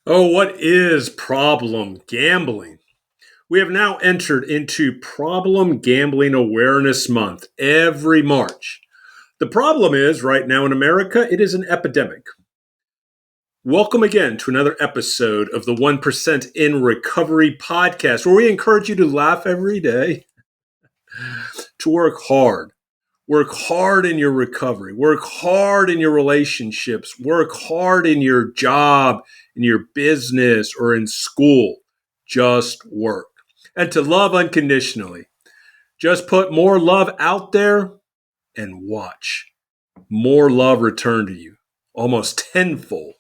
Oh, what is problem gambling? We have now entered into Problem Gambling Awareness Month every March. The problem is, right now in America, it is an epidemic. Welcome again to another episode of the 1% in Recovery podcast, where we encourage you to laugh every day, to work hard. Work hard in your recovery. Work hard in your relationships. Work hard in your job, in your business, or in school. Just work. And to love unconditionally. Just put more love out there and watch more love return to you, almost tenfold.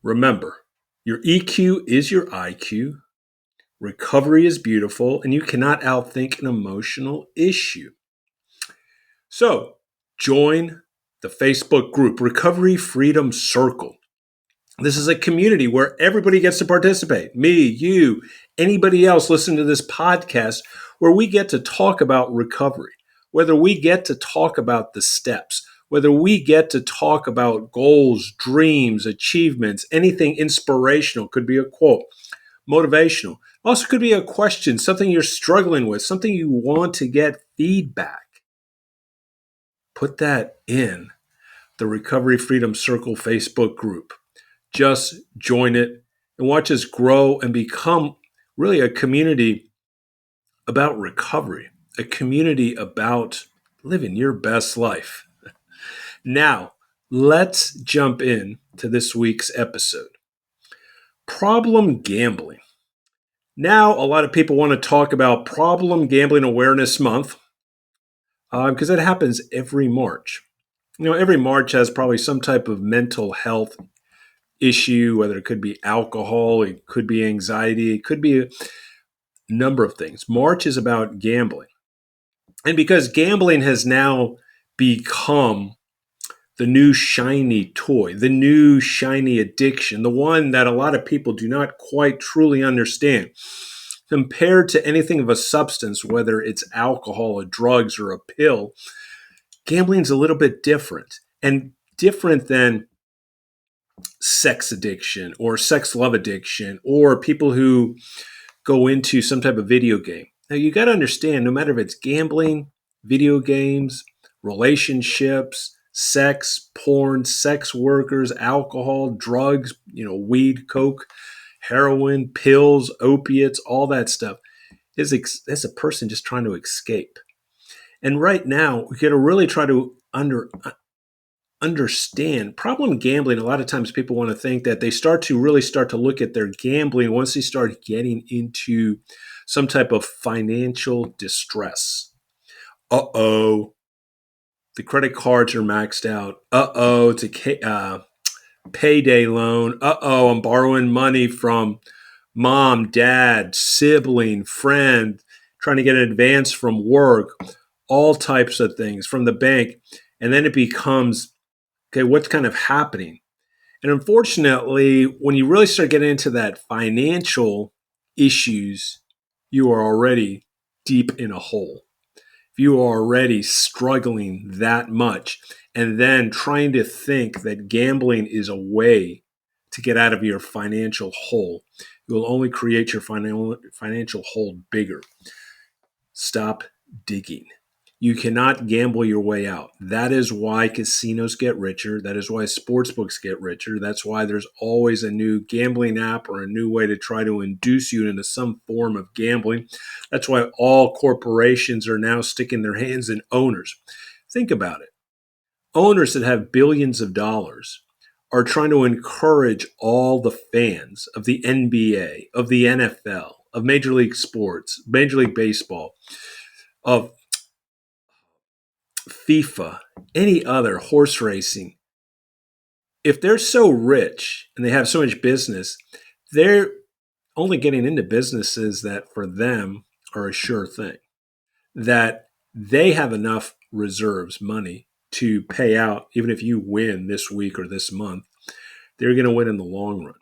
Remember, your EQ is your IQ. Recovery is beautiful, and you cannot outthink an emotional issue. So, join the Facebook group Recovery Freedom Circle. This is a community where everybody gets to participate. Me, you, anybody else listening to this podcast, where we get to talk about recovery, whether we get to talk about the steps, whether we get to talk about goals, dreams, achievements, anything inspirational, could be a quote, motivational. Also could be a question, something you're struggling with, something you want to get feedback. Put that in the Recovery Freedom Circle Facebook group. Just join it and watch us grow and become really a community about recovery, a community about living your best life. Now, let's jump in to this week's episode. Problem gambling. Now, a lot of people want to talk about Problem Gambling Awareness Month because it happens every March. Every March has probably some type of mental health issue, whether it could be alcohol, it could be anxiety, it could be a number of things. March is about gambling. And because gambling has now become the new shiny toy, the new shiny addiction, the one that a lot of people do not quite truly understand. Compared to anything of a substance, whether it's alcohol, or drugs, or a pill, gambling's a little bit different. And different than sex addiction or sex love addiction or people who go into some type of video game. Now, you got to understand, no matter if it's gambling, video games, relationships, sex, porn, sex workers, alcohol, drugs, weed, coke, heroin, pills, opiates, all that stuff is a person just trying to escape. And right now, we got to really try to understand problem gambling. A lot of times people want to think that they start to look at their gambling once they start getting into some type of financial distress. The credit cards are maxed out. It's a payday loan. I'm borrowing money from mom, dad, sibling, friend, trying to get an advance from work, all types of things from the bank. And then it becomes, okay, what's kind of happening? And unfortunately, when you really start getting into that financial issues, you are already deep in a hole. If you are already struggling that much, and then trying to think that gambling is a way to get out of your financial hole, you will only create your financial hole bigger. Stop digging. You cannot gamble your way out. That is why casinos get richer. That is why sportsbooks get richer. That's why there's always a new gambling app or a new way to try to induce you into some form of gambling. That's why all corporations are now sticking their hands in owners. Think about it. Owners that have billions of dollars are trying to encourage all the fans of the NBA, of the NFL, of Major League Sports, Major League Baseball, of FIFA, any other horse racing. If they're so rich and they have so much business, they're only getting into businesses that for them are a sure thing, that they have enough reserves, money to pay out. Even if you win this week or this month, they're going to win in the long run.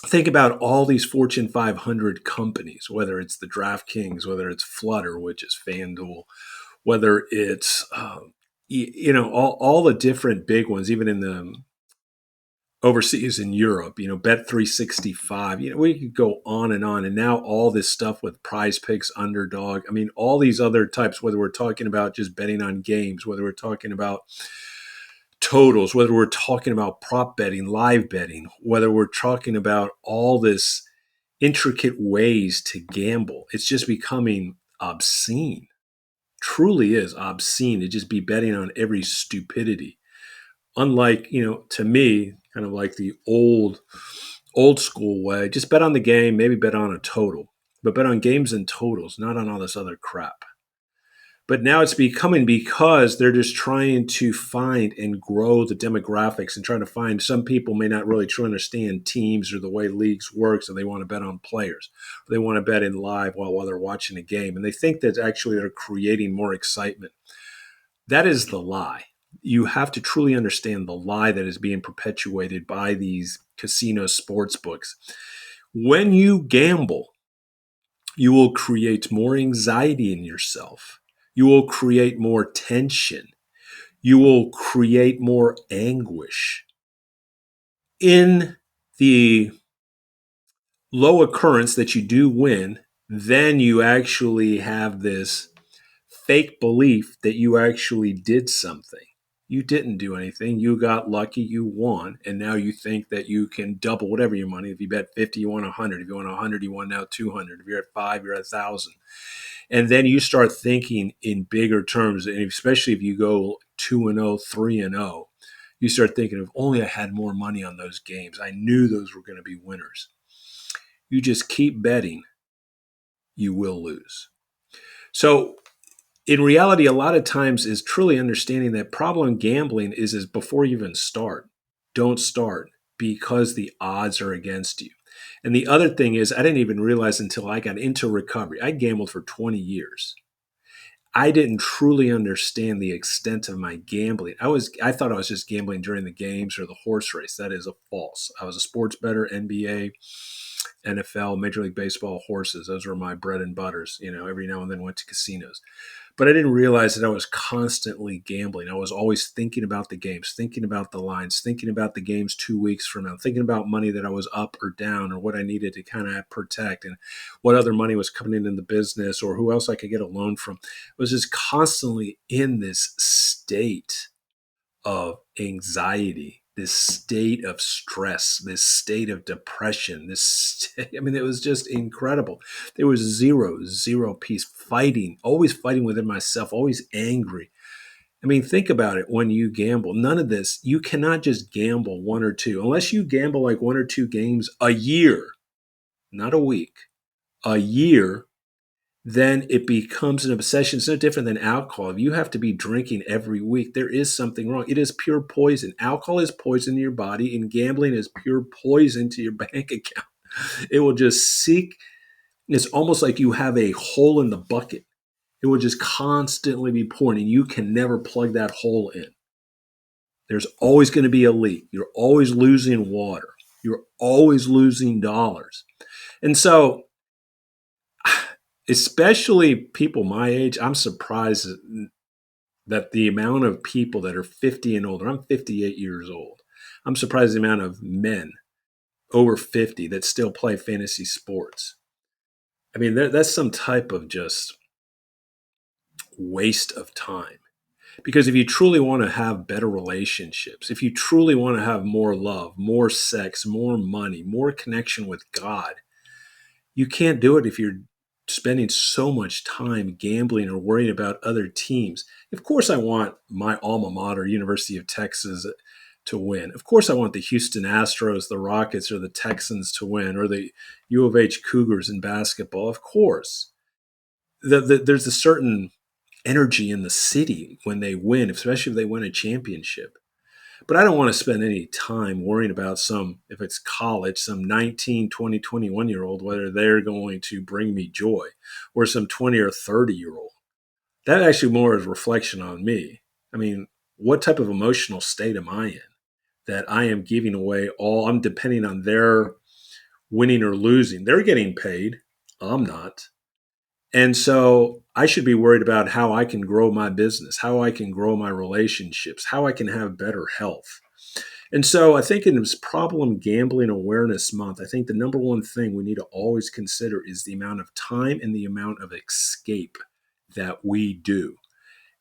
Think about all these Fortune 500 companies, whether it's the DraftKings, whether it's Flutter, which is FanDuel, whether it's all the different big ones, even in the overseas in Europe, Bet 365, we could go on and on. And now all this stuff with Prize Picks, Underdog, I mean, all these other types, whether we're talking about just betting on games, whether we're talking about totals, whether we're talking about prop betting, live betting, whether we're talking about all this intricate ways to gamble, it's just becoming obscene. Truly is obscene to just be betting on every stupidity. Unlike, to me, kind of like the old school way, just bet on the game, maybe bet on a total, but bet on games and totals, not on all this other crap. But now it's becoming, because they're just trying to find and grow the demographics and trying to find, some people may not really truly understand teams or the way leagues work, so they want to bet on players. Or they want to bet in live while they're watching a game. And they think that actually they're creating more excitement. That is the lie. You have to truly understand the lie that is being perpetuated by these casino sports books. When you gamble, you will create more anxiety in yourself. You will create more tension. You will create more anguish. In the low occurrence that you do win, then you actually have this fake belief that you actually did something. You didn't do anything. You got lucky. You won. And now you think that you can double whatever your money. If you bet 50, you won 100. If you won 100, you won now 200. If you're at 5, you're at 1,000. And then you start thinking in bigger terms. And especially if you go 2-0, 3-0, you start thinking, if only I had more money on those games. I knew those were going to be winners. You just keep betting, you will lose. So in reality, a lot of times is truly understanding that problem gambling is before you even start. Don't start, because the odds are against you. And the other thing is, I didn't even realize until I got into recovery. I gambled for 20 years. I didn't truly understand the extent of my gambling. I thought I was just gambling during the games or the horse race. That is a false. I was a sports bettor, NBA, NFL, Major League Baseball, horses. Those were my bread and butters. Every now and then went to casinos. But I didn't realize that I was constantly gambling. I was always thinking about the games, thinking about the lines, thinking about the games 2 weeks from now, thinking about money that I was up or down, or what I needed to kind of protect, and what other money was coming in the business, or who else I could get a loan from. I was just constantly in this state of anxiety, this state of stress, this state of depression, it was just incredible. There was zero peace, always fighting within myself, always angry. Think about it. When you gamble, none of this, you cannot just gamble one or two, unless you gamble like 1 or 2 games a year, not a week, a year. Then it becomes an obsession. It's no different than alcohol. If you have to be drinking every week, there is something wrong. It is pure poison. Alcohol is poison to your body, and gambling is pure poison to your bank account. It will just it's almost like you have a hole in the bucket. It will just constantly be pouring, and you can never plug that hole in. There's always going to be a leak. You're always losing water. You're always losing dollars. And so, especially people my age, I'm surprised that the amount of people that are 50 and older, I'm 58 years old. I'm surprised the amount of men over 50 that still play fantasy sports. That's some type of just waste of time. Because if you truly want to have better relationships, if you truly want to have more love, more sex, more money, more connection with God, you can't do it if you're spending so much time gambling or worrying about other teams. Of course, I want my alma mater, University of Texas, to win. Of course, I want the Houston Astros, the Rockets, or the Texans to win, or the U of H Cougars in basketball. Of course. There's a certain energy in the city when they win, especially if they win a championship. But I don't want to spend any time worrying about if it's college, some 19, 20, 21-year-old, whether they're going to bring me joy, or some 20 or 30-year-old. That actually more is reflection on me. What type of emotional state am I in that I am giving away I'm depending on their winning or losing. They're getting paid. I'm not. And so I should be worried about how I can grow my business, how I can grow my relationships, how I can have better health. And so I think in this Problem Gambling Awareness Month, I think the number one thing we need to always consider is the amount of time and the amount of escape that we do.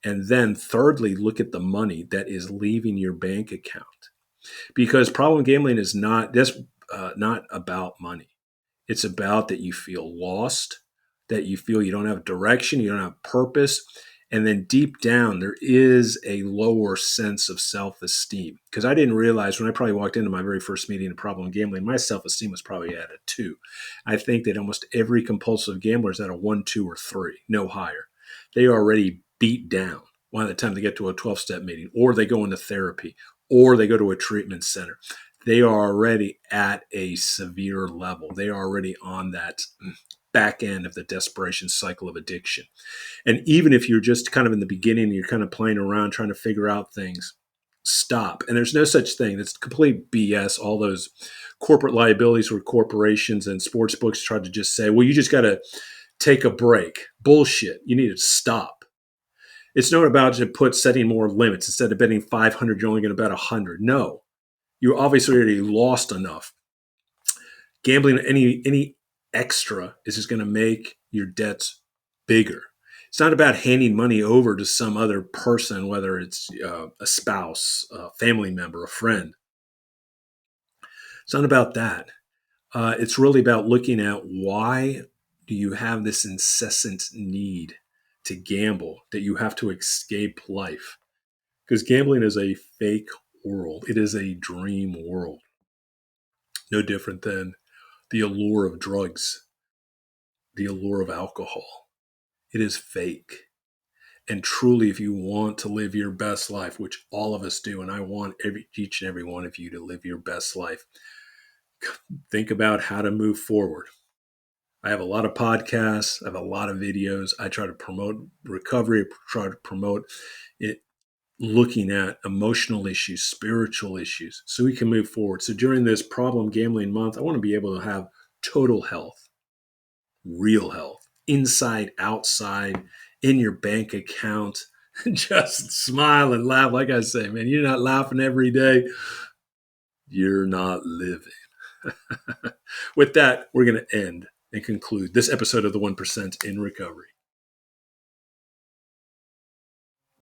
And then thirdly, look at the money that is leaving your bank account. Because problem gambling is not about money. It's about that you feel lost, that you feel you don't have direction, you don't have purpose. And then deep down, there is a lower sense of self esteem. Because I didn't realize when I probably walked into my very first meeting of problem gambling, my self esteem was probably at a 2. I think that almost every compulsive gambler is at a 1, 2, or 3, no higher. They are already beat down by the time they get to a 12-step meeting, or they go into therapy, or they go to a treatment center. They are already at a severe level. They are already on that back end of the desperation cycle of addiction. And even if you're just kind of in the beginning and you're kind of playing around trying to figure out things, stop. And there's no such thing. It's complete BS. All those corporate liabilities where corporations and sports books try to just say, well, you just got to take a break. Bullshit. You need to stop. It's not about to put setting more limits. Instead of betting 500, you're only going to bet 100. No, you're obviously already lost enough. Gambling any extra is just going to make your debts bigger. It's not about handing money over to some other person, whether it's a spouse, a family member, a friend. It's not about that. It's really about looking at why do you have this incessant need to gamble, that you have to escape life. Because gambling is a fake world. It is a dream world. No different than the allure of drugs, the allure of alcohol. It is fake. And truly, if you want to live your best life, which all of us do, and I want each and every one of you to live your best life, think about how to move forward. I have a lot of podcasts. I have a lot of videos. I try to promote recovery, try to promote it, looking at emotional issues, spiritual issues, so we can move forward. So during this Problem Gambling Month, I want to be able to have total health, real health, inside, outside, in your bank account. Just smile and laugh. Like I say, man, you're not laughing every day, you're not living. With that, we're going to end and conclude this episode of the 1% in Recovery.